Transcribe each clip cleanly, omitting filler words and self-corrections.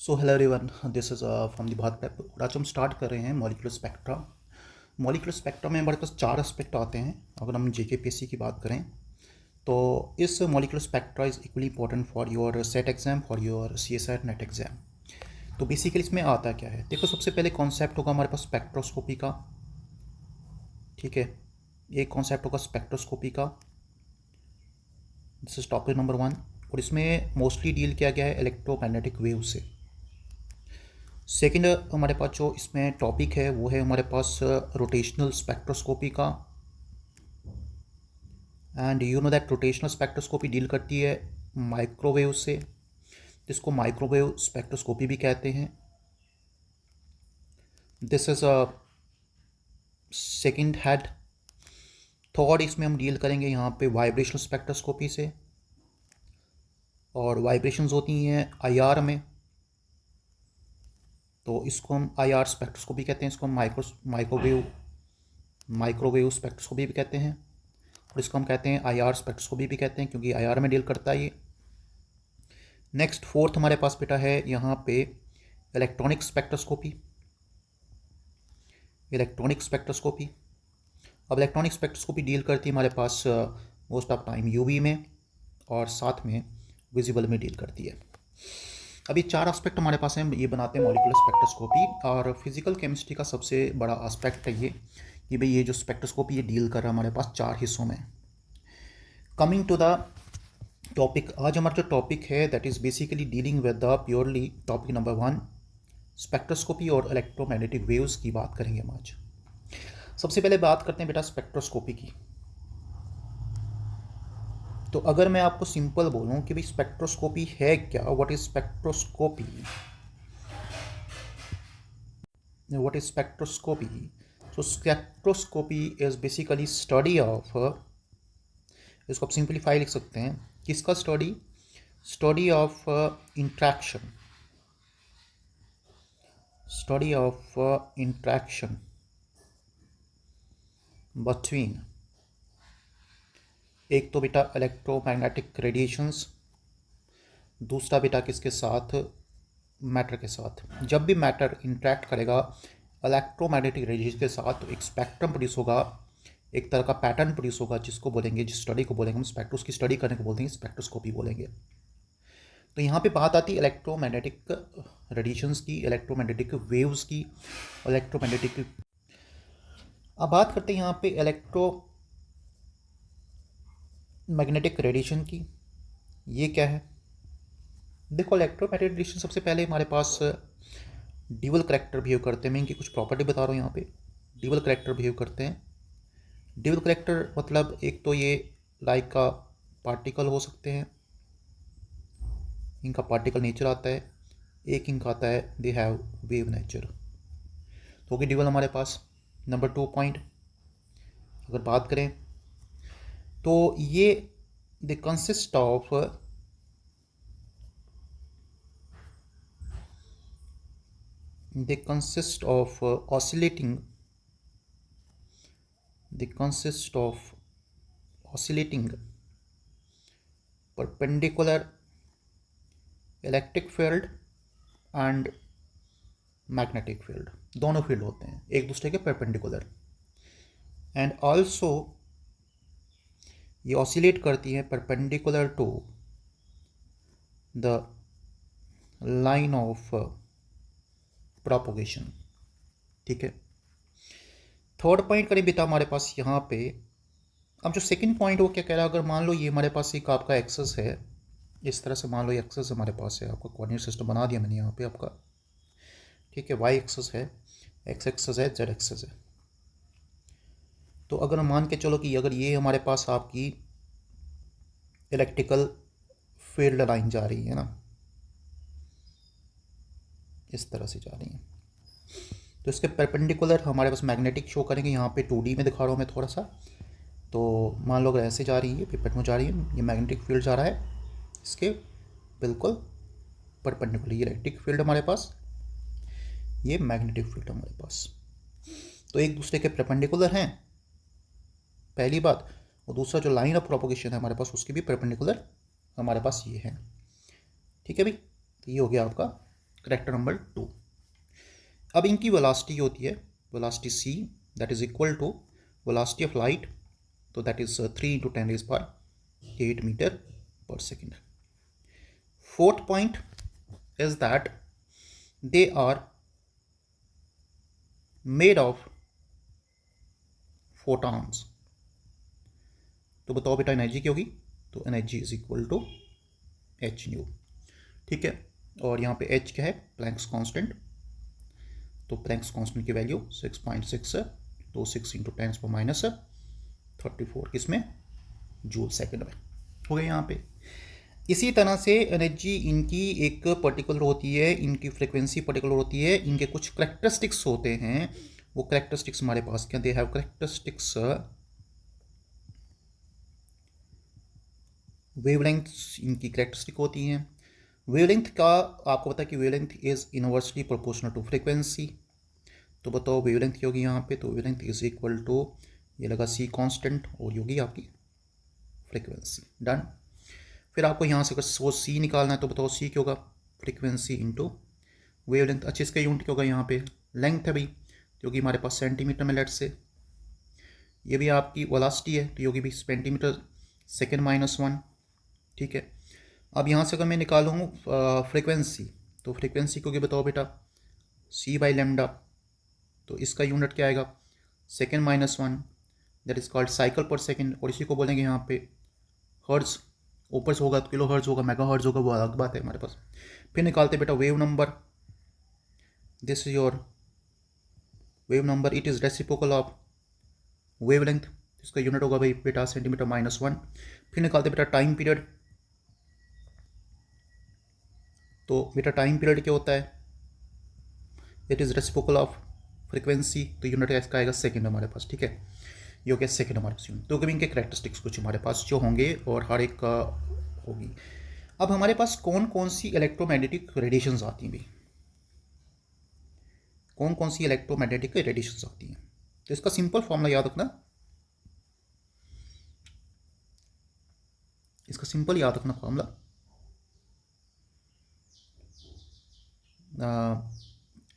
So hello everyone, this is from the Bharat prep. और आज हम स्टार्ट कर रहे हैं मॉलिक्यूलर स्पेक्ट्रा। मॉलिक्यूलर स्पेक्ट्रा में हमारे पास चार एस्पेक्ट आते हैं। अगर हम जेकेपीएससी की बात करें तो इस molecular spectra is equally important for your set exam, for your CSR net exam. तो बेसिकली इसमें आता क्या है, देखो सबसे पहले कॉन्सेप्ट होगा हमारे पास स्पेक्ट्रोस्कोपी का। ठीक है, एक कॉन्सेप्ट होगा स्पेक्ट्रोस्कोपी का, दिस इज टॉपिक नंबर 1। और इसमें मोस्टली डील किया गया है इलेक्ट्रोमैग्नेटिक वेव से। सेकेंड हमारे पास जो इसमें टॉपिक है वो है हमारे पास रोटेशनल स्पेक्ट्रोस्कोपी का। And you know that rotational spectroscopy deal करती है माइक्रोवेव से, जिसको माइक्रोवेव स्पेक्ट्रोस्कोपी भी कहते हैं। This is a second head. Third इसमें हम डील करेंगे यहाँ पे वाइब्रेशनल स्पेक्ट्रोस्कोपी से, और वाइब्रेशंस होती हैं आईआर में, तो इसको हम आईआर स्पेक्ट्रोस्कोपी कहते हैं। इसको हम माइक्रोवेव स्पेक्ट्रोस्कोपी भी कहते हैं, और इसको हम कहते हैं आईआर स्पेक्ट्रोस्कोपी भी कहते हैं, क्योंकि आईआर में डील करता है ये। नेक्स्ट फोर्थ हमारे पास बेटा है यहाँ पे इलेक्ट्रॉनिक स्पेक्ट्रोस्कोपी। इलेक्ट्रॉनिक स्पेक्ट्रोस्कोपी, अब इलेक्ट्रॉनिक स्पेक्ट्रोस्कोपी डील करती है हमारे पास मोस्ट ऑफ टाइम यूवी में, और साथ में विजिबल में डील करती है। अभी चार एस्पेक्ट हमारे पास हैं, ये बनाते हैं मॉलिक्यूलर स्पेक्ट्रोस्कोपी। और फिजिकल केमिस्ट्री का सबसे बड़ा एस्पेक्ट है ये कि भाई ये जो स्पेक्ट्रोस्कोपी ये डील कर रहा है हमारे पास चार हिस्सों में। कमिंग टू द टॉपिक, आज हमारा जो टॉपिक है that is basically dealing with the purely topic number 1 spectroscopy और इलेक्ट्रोमैग्नेटिक वेव्स की बात करेंगे हम आज। सबसे पहले बात करते हैं बेटा स्पेक्ट्रोस्कोपी की। तो अगर मैं आपको सिंपल बोलूं कि भाई स्पेक्ट्रोस्कोपी है क्या, what is spectroscopy, what is spectroscopy. So spectroscopy is basically study of, इसको आप सिंपलीफाई लिख सकते हैं, किसका study, study of interaction, study of interaction between, एक तो बेटा इलेक्ट्रोमैग्नेटिक रेडिएशंस, दूसरा बेटा किसके साथ, मैटर के साथ। जब भी मैटर इंटरेक्ट करेगा इलेक्ट्रोमैग्नेटिक रेडिएशन के साथ तो एक स्पेक्ट्रम प्रोड्यूस होगा, एक तरह का पैटर्न प्रोड्यूस होगा, जिसको बोलेंगे, जिस स्टडी को बोलेंगे हम स्पेक्ट्रो, उसकी स्टडी करने को बोलते हैं स्पेक्ट्रोस्कोपी बोलेंगे। तो यहाँ पे बात आती है इलेक्ट्रोमैग्नेटिक रेडिएशंस की, इलेक्ट्रोमैग्नेटिक वेव्स की, इलेक्ट्रोमैग्नेटिक। अब बात करते हैं यहाँ पे इलेक्ट्रोमैग्नेटिक रेडिएशन की। ये क्या है, देखो इलेक्ट्रोमैग्नेटिक रेडिएशन सबसे पहले हमारे पास ड्यूअल करैक्टर बिहेव करते हैं। मैं इनकी कुछ प्रॉपर्टी बता रहा हूँ यहाँ पे। ड्यूअल करैक्टर बिहेव करते हैं। ड्यूअल करैक्टर मतलब एक तो ये लाइक का पार्टिकल हो सकते हैं, इनका पार्टिकल नेचर आता है, एक इनका आता है दे हैव वेव नेचर। तो होगी ड्यूअल हमारे पास। नंबर 2 पॉइंट अगर बात करें तो ये they consist of, they consist of oscillating, they consist of oscillating perpendicular electric field and magnetic field, दोनों फील्ड होते हैं एक दूसरे के परपेंडिकुलर। एंड ऑल्सो ये ऑसिलेट करती हैं perpendicular to the line of propagation. ठीक है, थर्ड पॉइंट करें बेटा हमारे पास यहाँ पे। अब जो सेकंड पॉइंट वो क्या कह रहा है, अगर मान लो ये हमारे पास एक आपका एक्सेस है, इस तरह से मान लो ये एक्सेस हमारे पास है, आपका कोऑर्डिनेट सिस्टम बना दिया मैंने यहाँ पे आपका। ठीक है, वाई एक्सेस है, एक्स एक्सेस है, जेड एक्सेस है। तो अगर मान के चलो कि अगर ये हमारे पास आपकी इलेक्ट्रिकल फील्ड लाइन जा रही है ना, इस तरह से जा रही है, तो इसके परपेंडिकुलर हमारे पास मैग्नेटिक शो करेंगे। यहाँ पे 2D में दिखा रहा हूँ मैं थोड़ा सा। तो मान लो अगर ऐसे जा रही है, पेपर में जा रही है, ये मैग्नेटिक फील्ड जा रहा है इसके बिल्कुल परपेंडिकुलर, ये इलेक्ट्रिक फील्ड हमारे पास, ये मैग्नेटिक फील्ड हमारे पास, तो एक दूसरे के परपेंडिकुलर हैं पहली बात। और दूसरा जो लाइन ऑफ प्रोपोगेशन है हमारे पास उसकी भी परपेंडिकुलर हमारे पास ये है। ठीक है भाई, तो ये हो गया आपका करेक्टर नंबर 2। अब इनकी वेलोसिटी होती है velocity c, that is equal to velocity of light, तो that is 3 × 10⁸ metre per second. Fourth point is that they are made of photons. तो बताओ बेटा एनर्जी क्या होगी, तो energy is equal to H nu, ठीक है। और यहाँ पे एच क्या है, प्लैंक्स कांस्टेंट, तो प्लैंक्स कांस्टेंट की वैल्यू 6.6 है, तो 6 × 10⁻34 किसमें, जूल सेकंड में हो गया यहाँ पे। इसी तरह से एनर्जी इनकी एक पर्टिकुलर होती है, इनकी फ्रिक्वेंसी पर्टिकुलर होती है, इनके कुछ करेक्टरिस्टिक्स होते हैं। वो करेक्टरिस्टिक्स हमारे पास क्या, दे हैव करेक्टरिस्टिक्स वेवलेंथ इनकी करेक्टरिस्टिक होती हैं। वेवलेंथ का आपको पता है कि wavelength is inversely proportional to frequency. तो बताओ वेवलेंथ क्या होगी यहाँ पे, तो वेवलेंथ इज इक्वल टू ये लगा सी कांस्टेंट और होगी आपकी फ्रीक्वेंसी। डन। फिर आपको यहाँ से अगर वो सी निकालना है तो बताओ सी क्या होगा, फ्रीक्वेंसी इंटू वेवलेंथ। अच्छा इसका यूनिट क्या होगा यहाँ पे, लेंथ है भाई, क्योंकि हमारे पास सेंटीमीटर में लेट से, ये भी आपकी वेलोसिटी है तो ये होगी भी सेंटीमीटर सेकेंड -1, ठीक है। अब यहाँ से अगर मैं निकालूँ फ्रीक्वेंसी, तो फ्रीक्वेंसी क्योंकि बताओ बेटा c/λ, तो इसका यूनिट क्या आएगा, second -1, that is called cycle पर सेकेंड, और इसी को बोलेंगे यहाँ पे हर्ट्ज। ऊपर से होगा तो किलो हर्ट्ज होगा, मेगा हर्ट्ज होगा, वो अलग बात है हमारे पास। फिर निकालते बेटा wave number, this is your wave number, it is reciprocal of wavelength, इसका यूनिट होगा भाई बेटा सेंटीमीटर -1। फिर निकालते बेटा टाइम पीरियड, तो बेटा टाइम पीरियड क्या होता है, it is reciprocal of frequency, तो यूनिट इसका आएगा सेकंड हमारे पास, ठीक है। ये हो गया सेकंड हमारे पास यूनिट। तो कभी इनके करेक्टरिस्टिक्स कुछ हमारे पास जो होंगे और हर एक का होगी। अब हमारे पास कौन कौन सी इलेक्ट्रोमैग्नेटिक रेडिएशंस आती हैं भाई, कौन कौन सी इलेक्ट्रोमैग्नेटिक रेडिएशंस आती हैं, तो इसका सिंपल फॉर्मूला याद रखना, इसका सिंपल याद रखना फॉर्मूला,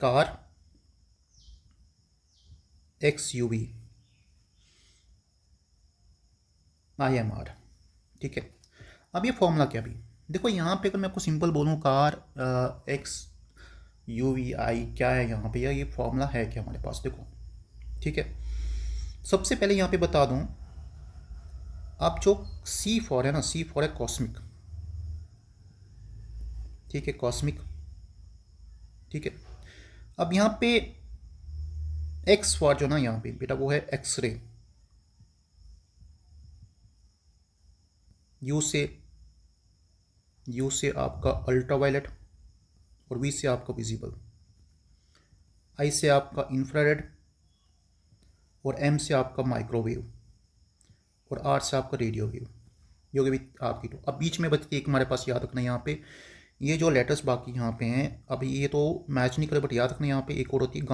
कार XUV IMR, ठीक है। अब ये फॉर्मूला क्या भी, देखो यहाँ पे अगर मैं आपको सिंपल बोलूँ कार XUVI क्या है यहाँ पे, या ये फॉर्मूला है क्या हमारे पास, देखो ठीक है। सबसे पहले यहाँ पे बता दूँ, आप जो C4 है ना, C4 है कॉस्मिक, ठीक है, कॉस्मिक, ठीक है। अब यहाँ पे X4 जो ना यहाँ पे बेटा वो है एक्सरे, U से आपका अल्ट्रावायलेट, और V से आपका विजिबल, I से आपका इंफ्रारेड, और M से आपका माइक्रोवेव, और R से आपका रेडियो वेव, ये होगी आपकी तो। अब बीच में बचती एक हमारे पास, याद रखना यहाँ पे ये जो लेटर्स बाकी यहाँ पे हैं, अभी ये तो मैच नहीं करे, बट याद रखना यहाँ पे एक और होती है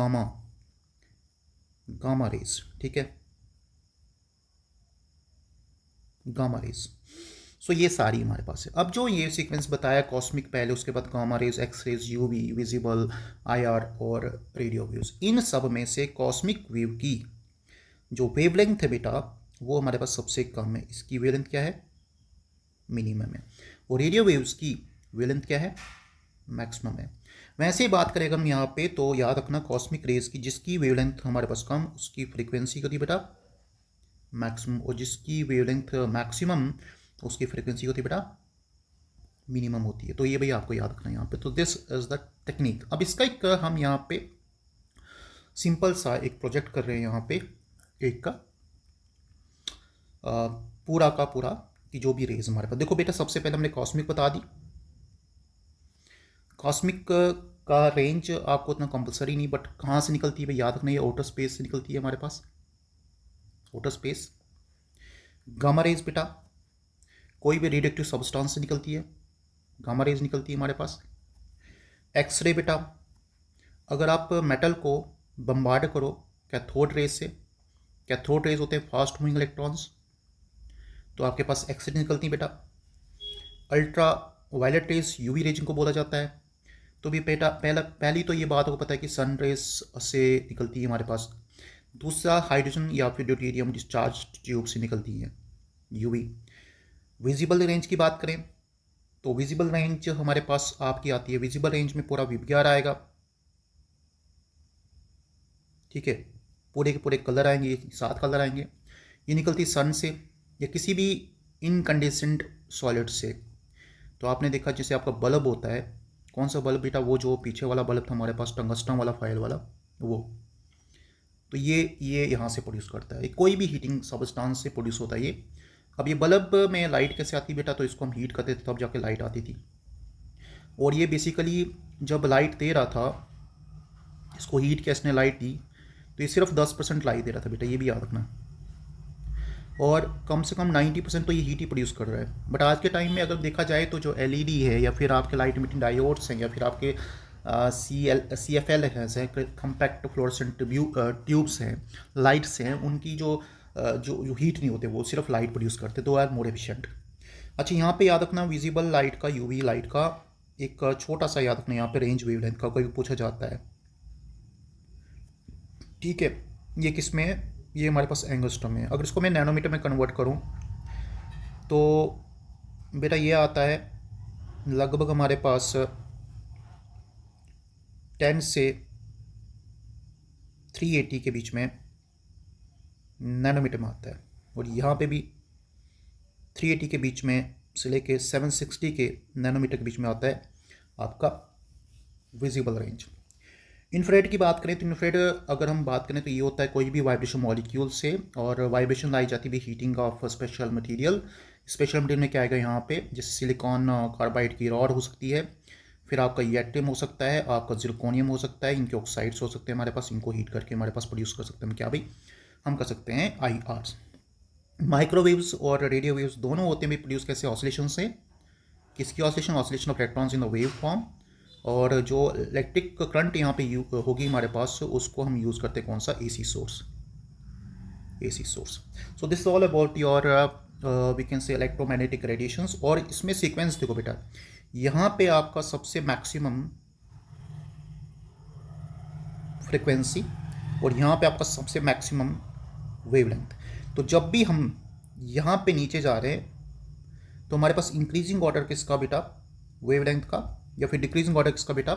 गामा रेज, ठीक है, गामा रेज। सो ये सारी हमारे पास है। अब जो ये सीक्वेंस बताया कॉस्मिक पहले, उसके बाद gamma rays, X rays, UV, visible, IR और रेडियो वेव्स, इन सब में से कॉस्मिक वेव की जो वेवलेंथ है बेटा वो हमारे पास सबसे कम है, इसकी वेवलेंथ क्या है, मिनिमम है। और रेडियो वेव्स की वेवलेंथ क्या है, मैक्सिमम है। वैसे ही बात करें हम यहाँ पे, तो याद रखना कॉस्मिक रेज की जिसकी वेवलेंथ हमारे पास कम, उसकी फ्रीक्वेंसी होती है बेटा मैक्सिमम, और जिसकी वेवलेंथ मैक्सिमम उसकी फ्रीक्वेंसी होती है बेटा मिनिमम होती है। तो ये भाई आपको याद रखना यहाँ पे। तो दिस इज द टेक्निक। अब इसका एक हम यहाँ पे सिंपल सा एक प्रोजेक्ट कर रहे हैं यहाँ पे, एक का पूरा का पूरा कि जो भी रेज हमारे पास, देखो बेटा सबसे पहले हमने कॉस्मिक बता दी। कॉस्मिक का रेंज आपको उतना कंपलसरी नहीं, बट कहाँ से निकलती है भाई याद रखना, ये आउटर स्पेस से निकलती है हमारे पास, आउटर स्पेस। गामा रेज बेटा कोई भी रेडियोएक्टिव सब्सटेंस से निकलती है, गामा रेज निकलती है हमारे पास। एक्सरे बेटा अगर आप मेटल को बम्बार्ड करो कैथोड रेज से, कैथोड रेज होते हैं फास्ट मूविंग इलेक्ट्रॉन्स, तो आपके पास एक्सरे निकलती है बेटा। Ultraviolet rays UV rays को बोला जाता है। तो भी पहली तो ये बात आपको पता है कि सन रेज से निकलती है हमारे पास। दूसरा हाइड्रोजन या फिर ड्यूटेरियम डिस्चार्ज ट्यूब से निकलती है, यूवी। विजिबल रेंज की बात करें तो विजिबल रेंज हमारे पास आपकी आती है, विजिबल रेंज में पूरा विबग्यार आएगा, ठीक है, पूरे के पूरे कलर आएंगे, 7 कलर आएंगे। ये निकलती सन से या किसी भी इनकंडेंसेंट सॉलिड से। तो आपने देखा जैसे आपका बल्ब होता है, कौन सा बल्ब बेटा, वो जो पीछे वाला बल्ब था हमारे पास टंगस्टन वाला फाइल वाला, वो। तो ये यहाँ से प्रोड्यूस करता है, कोई भी हीटिंग सब्सटेंस से प्रोड्यूस होता है ये। अब ये बल्ब में लाइट कैसे आती बेटा, तो इसको हम हीट करते थे तब जाके लाइट आती थी। और ये बेसिकली जब लाइट दे रहा था, इसको हीट किया इसने, लाइट दी, तो ये सिर्फ 10% लाइट दे रहा था बेटा, ये भी याद रखना। और कम से कम 90% तो ये हीट ही प्रोड्यूस कर रहा है। बट आज के टाइम में अगर देखा जाए तो जो एलईडी है या फिर आपके लाइट इमिटिंग डायोड्स हैं या फिर आपके CFL है, कम्पैक्ट फ्लोरेसेंट ट्यूब्स हैं, लाइट्स हैं, उनकी जो हीट नहीं होते, वो सिर्फ लाइट प्रोड्यूस करते, तो आर मोर एफिशिएंट। अच्छा, यहाँ पे याद रखना विजिबल लाइट का, यूवी लाइट का एक छोटा सा याद रखना, यहाँ पे रेंज वेवलेंथ का कोई पूछा जाता है, ठीक है। ये किस में है, ये हमारे पास एंगस्ट्रम में है। अगर इसको मैं नैनोमीटर में कन्वर्ट करूँ तो बेटा ये आता है लगभग हमारे पास 10 से 380 के बीच में नैनोमीटर में आता है। और यहाँ पे भी 380 के बीच में से लेके 760 के नैनोमीटर के बीच में आता है आपका विजिबल रेंज। इन्फ्रारेड की बात करें तो इन्फ्रारेड अगर हम बात करें तो ये होता है कोई भी वाइब्रेशन मॉलिक्यूल से, और वाइब्रेशन लाई जाती है heating of special material. Special material में क्या आएगा यहाँ पे, जैसे सिलिकॉन कार्बाइड की रॉड हो सकती है, फिर आपका यैक्टियम हो सकता है, आपका जिरकोनियम हो सकता है, इनके ऑक्साइड्स हो सकते हैं हमारे पास, इनको हीट करके हमारे पास प्रोड्यूस कर सकते हैं क्या भाई, हम कर सकते हैं IRs। माइक्रोवेव्स और रेडियो वेव्स दोनों होते हैं भी प्रोड्यूस कैसे, ऑसिलेशन से। किसकी oscillation, oscillation of electrons in the wave form. और जो इलेक्ट्रिक करंट यहाँ पे होगी हमारे पास, उसको हम यूज़ करते हैं कौन सा, AC source, AC source. So this all about your we can say electromagnetic radiations. और इसमें सीक्वेंस देखो बेटा, यहाँ पे आपका सबसे मैक्सिमम फ्रिक्वेंसी और यहाँ पे आपका सबसे मैक्सिमम वेवलेंथ। तो जब भी हम यहाँ पे नीचे जा रहे हैं तो हमारे पास इंक्रीजिंग ऑर्डर किसका बेटा, वेवलेंथ का, या फिर डिक्रीजिंग ऑर्डर किसका बेटा,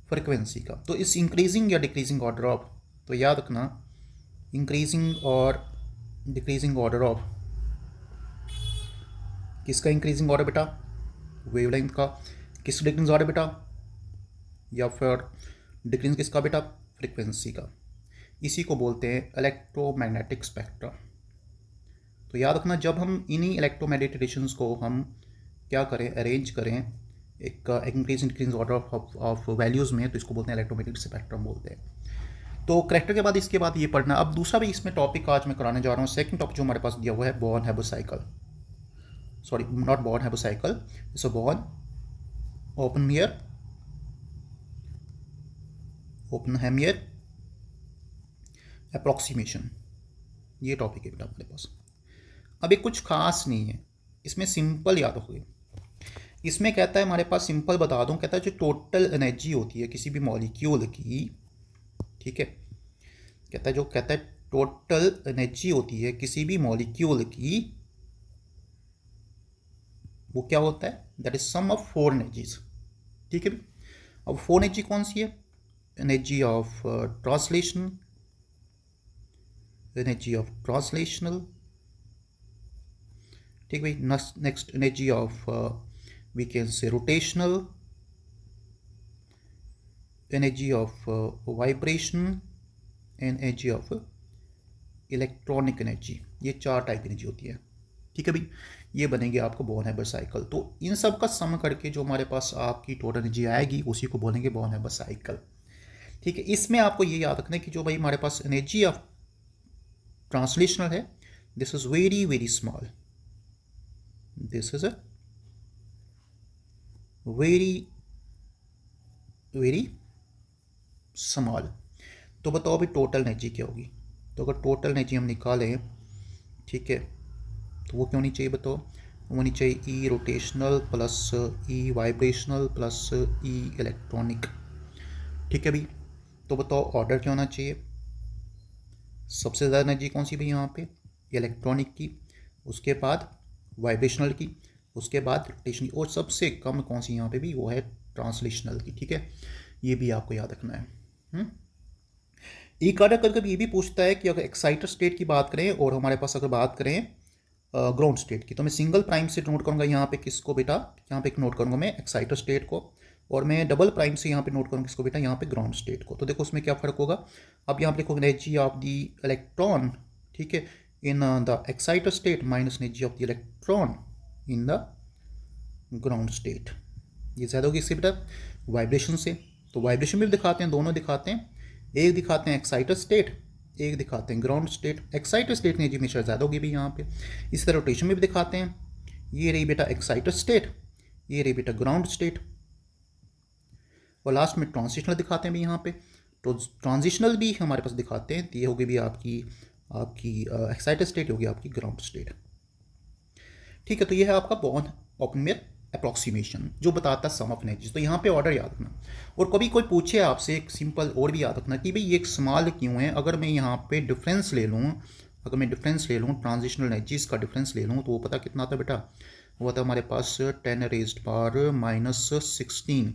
फ्रिक्वेंसी का। तो इस इंक्रीजिंग या डिक्रीजिंग ऑर्डर ऑफ, तो याद रखना इंक्रीजिंग और डिक्रीजिंग ऑर्डर ऑफ, किसका इंक्रीजिंग ऑर्डर बेटा, वेवलेंथ का। किस डिक्रीजिंग ऑर्डर बेटा, या फिर डिक्रीजिंग किसका बेटा, फ्रिक्वेंसी का। इसी को बोलते हैं इलेक्ट्रोमैग्नेटिक स्पेक्ट्रा। तो याद रखना जब हम इन्हीं इलेक्ट्रोमैग्नेटिक रेडिएशंस को हम क्या करें, अरेंज करें एक increase increase order of values में, तो इसको बोलते हैं इलेक्ट्रोमैग्नेटिक स्पेक्ट्रम बोलते हैं। तो करेक्टर के बाद इसके बाद ये पढ़ना। अब दूसरा भी इसमें टॉपिक आज मैं कराने जा रहा हूँ, सेकंड टॉपिक जो हमारे पास दिया हुआ है, Born Haber cycle, sorry not Born Haber cycle, it's a Born Oppenheimer approximation, ये टॉपिक है बेटा हमारे पास। अब ये कुछ खास नहीं है, इसमें सिंपल याद रखोगे। इसमें कहता है हमारे पास, सिंपल बता दूं, कहता है जो टोटल एनर्जी होती है किसी भी मॉलिक्यूल की, ठीक है, कहता है टोटल एनर्जी होती है किसी भी मॉलिक्यूल की, वो क्या होता है, that is sum of 4 energies, ठीक है। अब 4 एनर्जी कौन सी है, energy of translation, energy of translational, ठीक भाई। Next energy of we can say rotational, energy of vibration and energy of electronic energy। ये 4 टाइप एनर्जी होती है, ठीक है भाई। ये बनेंगे आपको बॉर्न हैबर साइकिल। तो इन सब का सम करके जो हमारे पास आपकी टोटल एनर्जी आएगी उसी को बोलेंगे बॉर्न हैबर साइकिल, ठीक है। इसमें आपको ये याद रखना है कि जो भाई हमारे पास एनर्जी ऑफ ट्रांसलेशनल है, this is very very small, this is a very very small. तो बताओ अभी टोटल एनर्जी क्या होगी। तो अगर टोटल एनर्जी हम निकालें, ठीक है, तो वो क्यों नहीं चाहिए बताओ, होनी चाहिए ई रोटेशनल प्लस ई वाइब्रेशनल प्लस ई इलेक्ट्रॉनिक। ठीक है भाई, तो बताओ ऑर्डर क्या होना चाहिए। सबसे ज़्यादा एनर्जी कौन सी भाई यहाँ पे, इलेक्ट्रॉनिक की, उसके बाद वाइब्रेशनल की, उसके बाद रोटेशनल की, और सबसे कम कौन सी यहाँ पे भी, वो है ट्रांसलेशनल की। ठीक है, ये भी आपको याद रखना है। एक कार्य कभी कभी ये भी पूछता है कि अगर एक्साइटर स्टेट की बात करें और हमारे पास अगर बात करें ग्राउंड स्टेट की, तो मैं सिंगल प्राइम से नोट करूंगा यहाँ पे किसको बेटा, यहाँ पे नोट करूंगा मैं एक्साइटर स्टेट को, और मैं डबल प्राइम से यहाँ पे नोट करूँगा किसको बेटा, यहाँ पे ग्राउंड स्टेट को। तो देखो उसमें क्या फ़र्क होगा। अब यहाँ पे देखो एनर्जी ऑफ द इलेक्ट्रॉन, ठीक है, in the exciter state minus energy of the electron in the ground state, ये ज़्यादा होगी इससे बेटा वाइब्रेशन से। तो वाइब्रेशन भी दिखाते हैं, दोनों दिखाते हैं, एक दिखाते हैं एक्साइटर स्टेट, एक दिखाते हैं ग्राउंड स्टेट। एक्साइटर स्टेट ने जी हमेशा ज़्यादा होगी भी यहाँ पे। इसी तरह रोटेशन में भी दिखाते हैं, ये रही बेटा एक्साइटर स्टेट, ये रही बेटा ग्राउंड स्टेट, और लास्ट में ट्रांजिशनल दिखाते हैं भी यहाँ पे। तो ट्रांजिशनल भी हमारे पास दिखाते हैं, तो ये होगी भी आपकी आपकी एक्साइटर स्टेट, होगी आपकी ग्राउंड स्टेट। ठीक है, तो ये है आपका बॉर्न ऑप्टिमल अप्रॉक्सीमेशन जो बताता है सम ऑफ एनर्जीज। तो यहाँ पे ऑर्डर याद रखना, और कभी कोई पूछे आपसे एक सिंपल और भी याद रखना कि भाई ये एक स्मॉल क्यों है। अगर मैं यहाँ पे डिफरेंस ले लूँ, अगर मैं डिफरेंस ले लूँ ट्रांजिशनल एनर्जीज का डिफरेंस ले लूँ, तो वो पता कितना था बेटा, वो था हमारे पास 10⁻⁻16,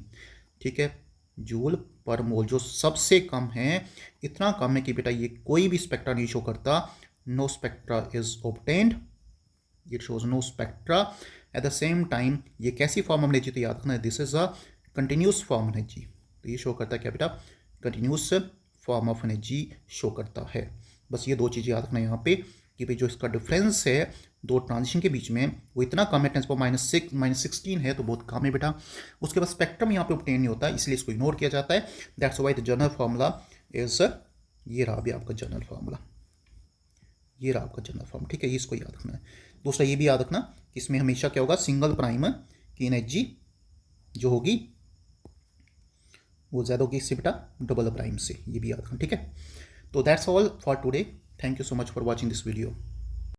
ठीक है, जूल पर मोल, जो सबसे कम है। इतना कम है कि बेटा ये कोई भी स्पेक्ट्रा नहीं शो करता, no spectra is obtained, it shows no spectra. At the same time ये कैसी फॉर्म ऑफ एनर्जी, तो याद रखना this is a continuous form energy. तो ये शो करता है क्या बेटा, continuous form of energy show करता है। बस ये दो चीज़ें याद रखना यहाँ पे कि भाई जो इसका डिफरेंस है दो ट्रांजिशन के बीच में वो इतना कम है, 10⁻⁻16 है, तो बहुत कम है बेटा। उसके बाद स्पेक्ट्रम यहाँ पे ऑब्टेन नहीं होता, इसलिए इसको इग्नोर किया जाता है। That's why the general formula is, ये रहा भी आपका जनरल फार्मूला, ये रहा आपका जनरल फॉर्म। ठीक है, ये इसको याद रखना है। दूसरा ये भी याद रखना कि इसमें हमेशा क्या होगा, सिंगल प्राइम की एनर्जी जो होगी वो ज़्यादा होगी इससे बेटा डबल प्राइम से, ये भी याद रखना। ठीक है, तो that's all for today, thank you so much for watching this video.